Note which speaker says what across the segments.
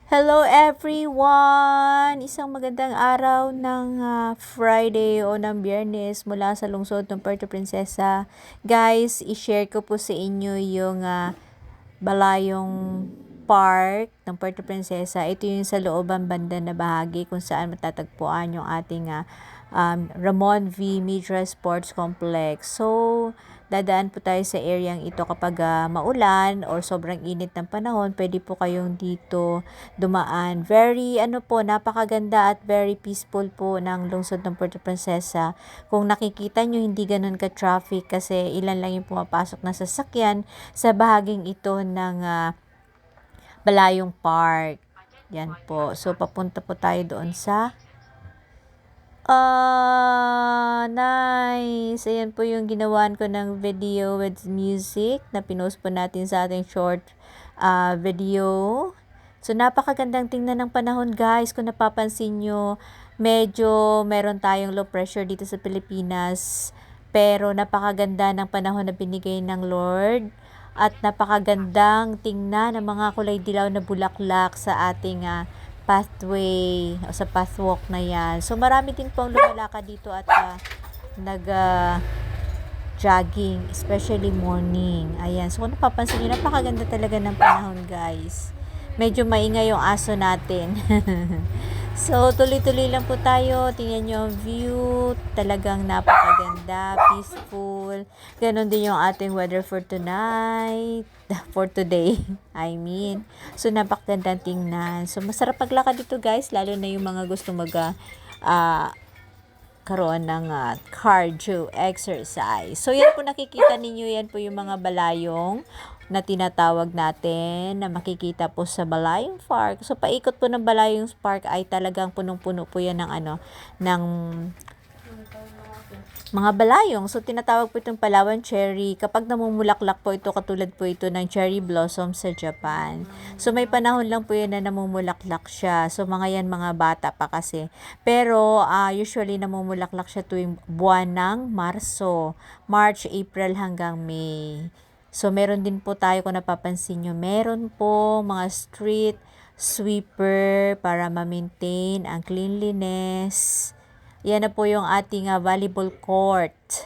Speaker 1: Hello everyone! Isang magandang araw ng Friday o ng Biyernes mula sa lungsod ng Puerto Princesa. Guys, i-share ko po sa inyo yung Balayong Park ng Puerto Princesa. Ito yung sa looban banda na bahagi kung saan matatagpuan yung ating Ramon V. Midra Sports Complex. So, dadaan po tayo sa areang ito kapag maulan or sobrang init ng panahon, pwede po kayong dito dumaan. Very napakaganda at very peaceful po ng lungsod ng Puerto Princesa. Kung nakikita nyo, hindi ganun ka-traffic kasi ilan lang yung pumapasok na sasakyan sa bahaging ito ng Balayong Park. Yan po. So, papunta po tayo doon sa nice. Ayan po yung ginawan ko ng video with music na pinost po natin sa ating short video. So, napakagandang tingnan ng panahon, guys. Kung napapansin nyo, medyo meron tayong low pressure dito sa Pilipinas. Pero napakaganda ng panahon na binigay ng Lord. At napakagandang tingnan ng mga kulay dilaw na bulaklak sa ating pathway o sa pathwalk na yan. So, marami din pong lumalakad dito at jogging, especially morning. Ayan. So, kung napapansin nyo, napakaganda talaga ng panahon, guys. Medyo maingay yung aso natin. So, tuloy-tuloy lang po tayo. Tingnan nyo ang view. Talagang napakaganda, peaceful. Ganon din yung ating weather for tonight. For today, I mean. So, napakagandang tingnan. So, masarap paglakad dito, guys. Lalo na yung mga gusto karoon ng cardio exercise. So, yan po nakikita ninyo. Yan po yung mga balayong na tinatawag natin na makikita po sa Balayong Park. So, paikot po ng Balayong Park ay talagang punong-puno po yan ng mga balayong. So, tinatawag po itong Palawan cherry. Kapag namumulaklak po ito, katulad po ito ng cherry blossom sa Japan. So, may panahon lang po yan na namumulaklak siya. So, mga yan mga bata pa kasi. Pero, usually namumulaklak siya tuwing buwan ng Marso. March, April hanggang May. So, meron din po tayo kung napapansin nyo. Meron po mga street sweeper para ma-maintain ang cleanliness. Yan na po yung ating volleyball court.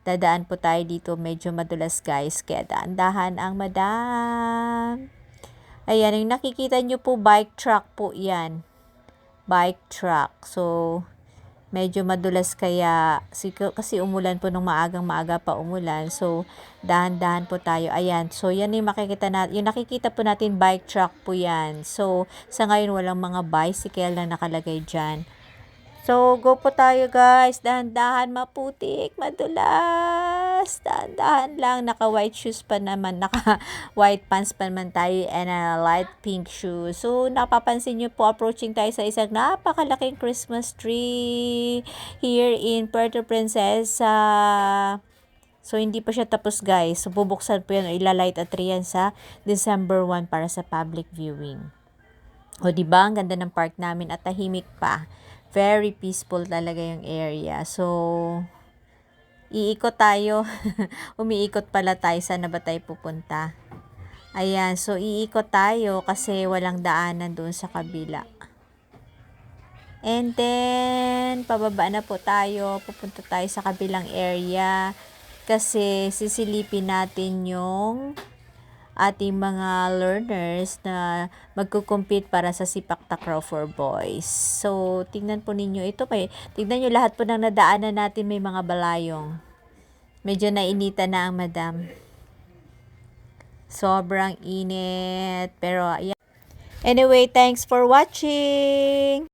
Speaker 1: Dadaan po tayo dito. Medyo madulas, guys. Kaya daan-dahan ang madam. Ayan, yung nakikita nyo po, bike track po yan. Bike track. So, medyo madulas kaya kasi umulan po nung maaga pa umulan. So, dahan-dahan po tayo. Ayan. So, yan yung makikita natin. Yung nakikita po natin, bike track po yan. So, sa ngayon, walang mga bicycle na nakalagay dyan. So, go po tayo, guys. Dahan-dahan, maputik, madulas. Dahan-dahan lang. Naka-white shoes pa naman. Naka-white pants pa naman tayo and a light pink shoes. So, napapansin nyo po, approaching tayo sa isang napakalaking Christmas tree here in Puerto Princesa. So, hindi pa siya tapos, guys. So, bubuksan po yan o ilalight at yan sa December 1 para sa public viewing. O, diba? Ang ganda ng park namin at tahimik pa. Very peaceful talaga yung area. So, iikot tayo. Umiikot pala tayo. Saan na ba tayo pupunta? Ayan. So, iikot tayo kasi walang daanan doon sa kabila. And then, pababa na po tayo. Pupunta tayo sa kabilang area. Kasi, sisilipin natin yung ating mga learners na magko-compete para sa Sipak Takraw for Boys. So, tingnan po ninyo ito. Tingnan nyo lahat po ng nadaanan natin may mga balayong. Medyo nainita na ang madam. Sobrang init. Pero, yeah. Anyway, thanks for watching!